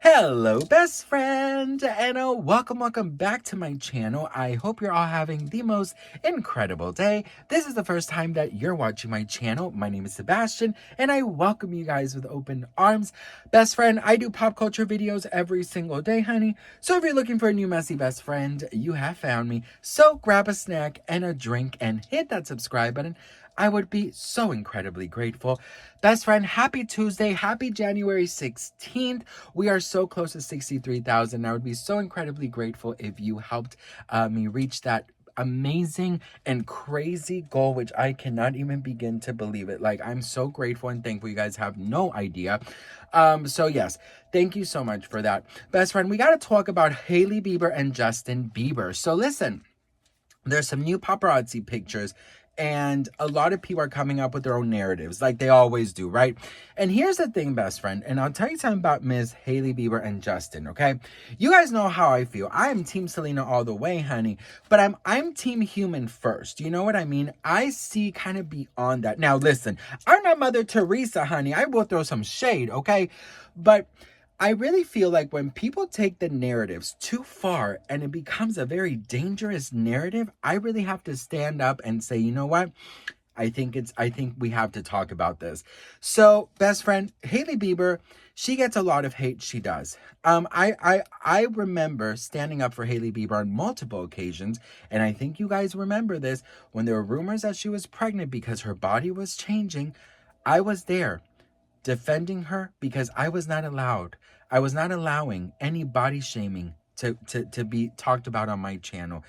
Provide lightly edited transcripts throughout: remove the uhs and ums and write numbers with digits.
Hello, best friend, and welcome back to my channel. I hope you're all having the most incredible day. This is the first time that you're watching my channel. My name is Sebastian, and I welcome you guys with open arms. Best friend, I do pop culture videos every single day, honey. So if you're looking for a new messy best friend, you have found me. So grab a snack and a drink and hit that subscribe button. I would be so incredibly grateful. Best friend, happy Tuesday. Happy January 16th. We are so close to 63,000. I would be so incredibly grateful if you helped me reach that amazing and crazy goal, which I cannot even begin to believe it. Like, I'm so grateful and thankful. You guys have no idea. So yes, thank you so much for that. Best friend, we got to talk about Hailey Bieber and Justin Bieber. So listen, there's some new paparazzi pictures and a lot of people are coming up with their own narratives like they always do, right? And here's the thing, best friend, and I'll tell you something about Ms. Hailey Bieber and Justin, okay? You guys know how I feel. I am team Selena all the way, honey, but I'm team human first. You know what I mean? I see kind of beyond that. Now listen, I'm not Mother Teresa, honey. I will throw some shade, okay? But I really feel like when people take the narratives too far and it becomes a very dangerous narrative, I really have to stand up and say, you know what? I think we have to talk about this. So, best friend, Hailey Bieber, she gets a lot of hate. She does. I remember standing up for Hailey Bieber on multiple occasions, and I think you guys remember this when there were rumors that she was pregnant because her body was changing. I was there defending her because I was not allowing any body shaming to be talked about on my channel.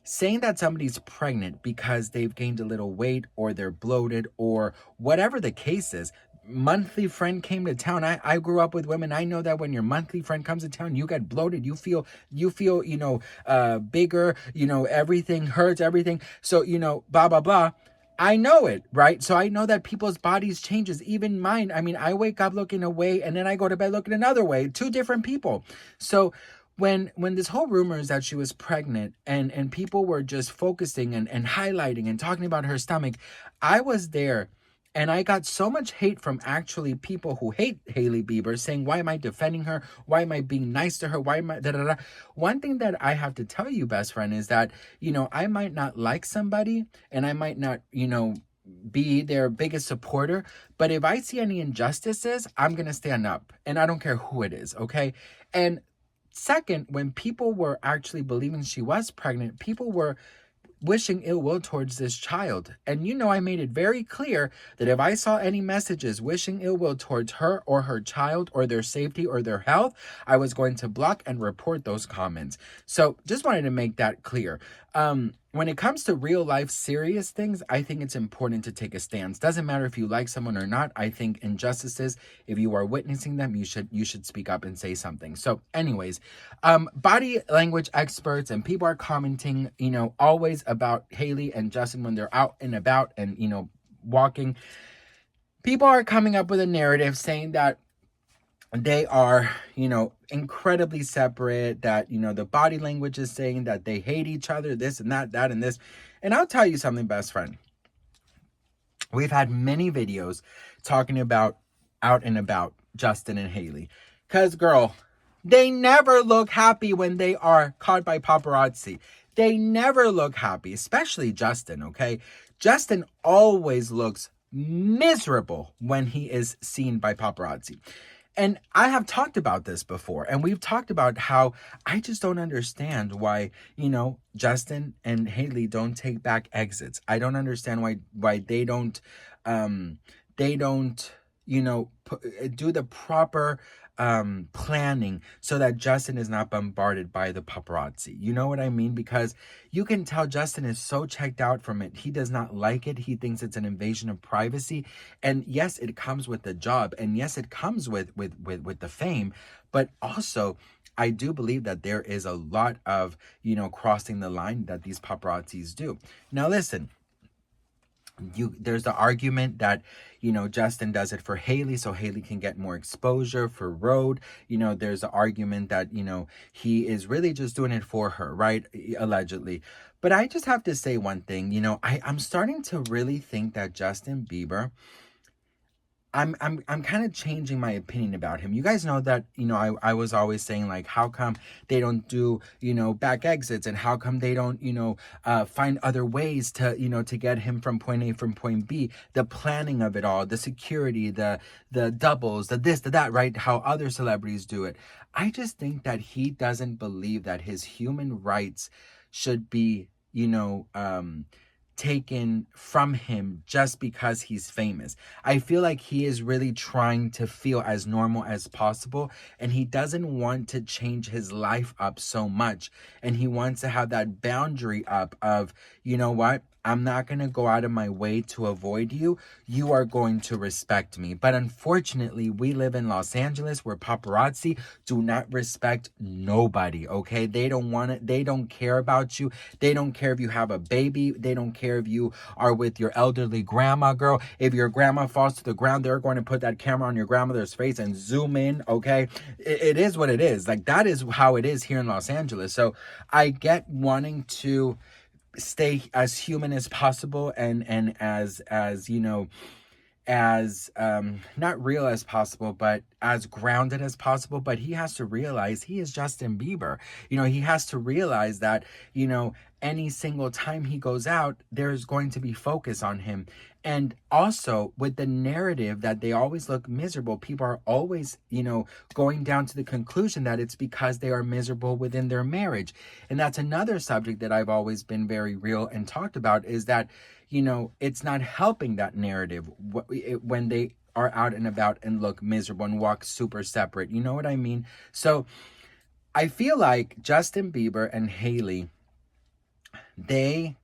Saying that somebody's pregnant because they've gained a little weight or they're bloated or whatever the case is. Monthly friend came to town. I grew up with women. I know that when your monthly friend comes to town, you get bloated. You feel, bigger, everything hurts, everything. So, blah, blah, blah. I know it, right? So I know that people's bodies changes, even mine. I mean, I wake up looking away and then I go to bed looking another way, two different people. So when this whole rumor is that she was pregnant and people were just focusing and highlighting and talking about her stomach, I was there. And I got so much hate from actually people who hate Hailey Bieber saying, why am I defending her? Why am I being nice to her? Why am I da da da? One thing that I have to tell you, best friend, is that, I might not like somebody and I might not, be their biggest supporter. But if I see any injustices, I'm going to stand up. And I don't care who it is, okay? And second, when people were actually believing she was pregnant, people were wishing ill will towards this child. And I made it very clear that if I saw any messages wishing ill will towards her or her child or their safety or their health, I was going to block and report those comments. So just wanted to make that clear. When it comes to real life serious things, I think it's important to take a stance. Doesn't matter if you like someone or not. I think injustices, if you are witnessing them, you should speak up and say something. So anyways, body language experts and people are commenting, always about Hailey and Justin when they're out and about and, walking. People are coming up with a narrative saying that they are, incredibly separate, that, the body language is saying that they hate each other, this and that and this. And I'll tell you something, best friend. We've had many videos talking about out and about Justin and Hailey. Because, girl, they never look happy when they are caught by paparazzi. They never look happy, especially Justin, okay? Justin always looks miserable when he is seen by paparazzi. And I have talked about this before, and we've talked about how I just don't understand why, Justin and Hailey don't take back exits. I don't understand why they don't, do the proper planning so that Justin is not bombarded by the paparazzi. You know what I mean? Because you can tell Justin is so checked out from it. He does not like it. He thinks it's an invasion of privacy. And yes, it comes with the job. And yes, it comes with the fame. But also, I do believe that there is a lot of, crossing the line that these paparazzis do. Now, listen. There's the argument that, Justin does it for Hailey so Hailey can get more exposure for Road. There's the argument that, he is really just doing it for her, right? Allegedly. But I just have to say one thing, I'm starting to really think that Justin Bieber, I'm kind of changing my opinion about him. You guys know that, I was always saying, like, how come they don't do, back exits, and how come they don't, find other ways to, to get him from point A from point B, the planning of it all, the security, the doubles, the this, the that, right? How other celebrities do it. I just think that he doesn't believe that his human rights should be, taken from him just because he's famous. I feel like he is really trying to feel as normal as possible, and he doesn't want to change his life up so much, and he wants to have that boundary up of, you know what, I'm not going to go out of my way to avoid you. You are going to respect me. But unfortunately, we live in Los Angeles where paparazzi do not respect nobody, okay? They don't want it. They don't care about you. They don't care if you have a baby. They don't care if you are with your elderly grandma, girl. If your grandma falls to the ground, they're going to put that camera on your grandmother's face and zoom in, okay? It is what it is. Like, that is how it is here in Los Angeles. So I get wanting to stay as human as possible, and as as not real as possible, but as grounded as possible. But he has to realize he is Justin Bieber. He has to realize that, any single time he goes out, there's going to be focus on him. And also, with the narrative that they always look miserable, people are always, going down to the conclusion that it's because they are miserable within their marriage. And that's another subject that I've always been very real and talked about, is that, it's not helping that narrative when they are out and about and look miserable and walk super separate. You know what I mean? So I feel like Justin Bieber and Hailey, they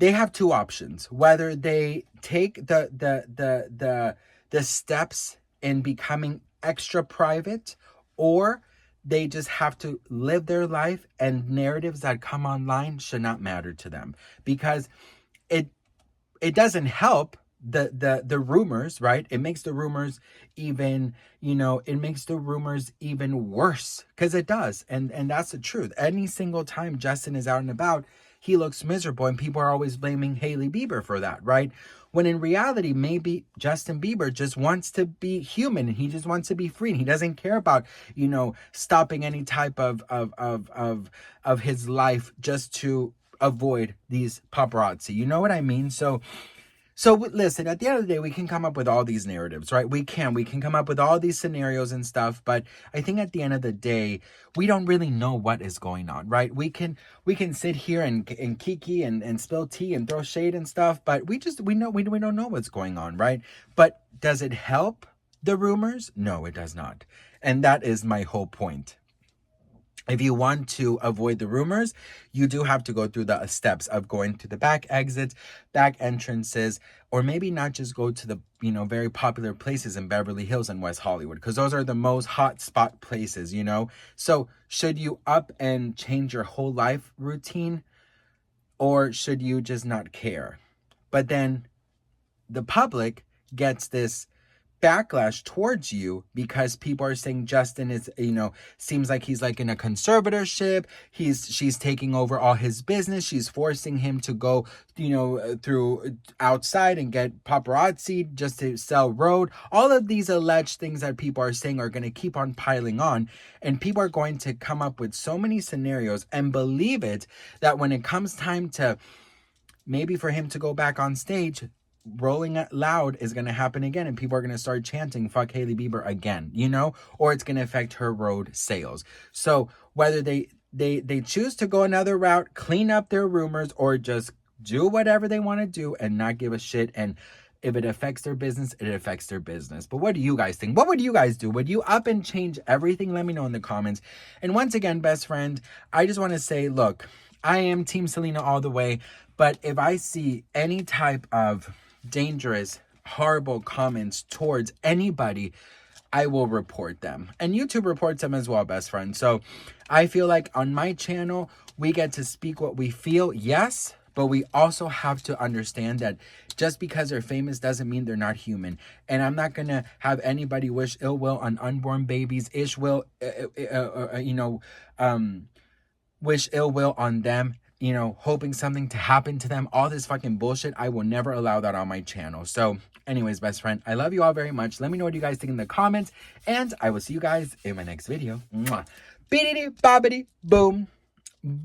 have two options: whether they take the steps in becoming extra private, or they just have to live their life, and narratives that come online should not matter to them, because it doesn't help the rumors, right? It makes the rumors even, it makes the rumors even worse, because it does. And that's the truth. Any single time Justin is out and about, he looks miserable, and people are always blaming Hailey Bieber for that, right? When in reality, maybe Justin Bieber just wants to be human, and he just wants to be free, and he doesn't care about, stopping any type of his life just to avoid these paparazzi. You know what I mean? So listen, at the end of the day, we can come up with all these narratives, right? We can come up with all these scenarios and stuff, but I think at the end of the day, we don't really know what is going on, right? We can sit here and kiki and spill tea and throw shade and stuff, but we don't know what's going on, right? But does it help the rumors? No, it does not. And that is my whole point. If you want to avoid the rumors, you do have to go through the steps of going to the back exits, back entrances, or maybe not just go to the, very popular places in Beverly Hills and West Hollywood, because those are the most hot spot places, So should you up and change your whole life routine, or should you just not care? But then the public gets this backlash towards you because people are saying Justin is, seems like he's like in a conservatorship. She's taking over all his business. She's forcing him to go, through outside and get paparazzi just to sell road. All of these alleged things that people are saying are going to keep on piling on, and people are going to come up with so many scenarios and believe it, that when it comes time to maybe for him to go back on stage, Rolling Loud is going to happen again, and people are going to start chanting fuck Hailey Bieber again, or it's going to affect her road sales. So whether they choose to go another route, clean up their rumors, or just do whatever they want to do and not give a shit, and if it affects their business, it affects their business. But what do you guys think? What would you guys do? Would you up and change everything? Let me know in the comments. And once again, best friend, I just want to say, look, I am Team Selena all the way, but if I see any type of dangerous, horrible comments towards anybody, I will report them. And YouTube reports them as well, best friend. So I feel like on my channel, we get to speak what we feel, yes, but we also have to understand that just because they're famous doesn't mean they're not human. And I'm not going to have anybody wish ill will on unborn babies, wish ill will on them you know, hoping something to happen to them, all this fucking bullshit. I will never allow that on my channel. So anyways, best friend, I love you all very much. Let me know what you guys think in the comments, and I will see you guys in my next video. Mwah. Beedity bobbity boom. Boom.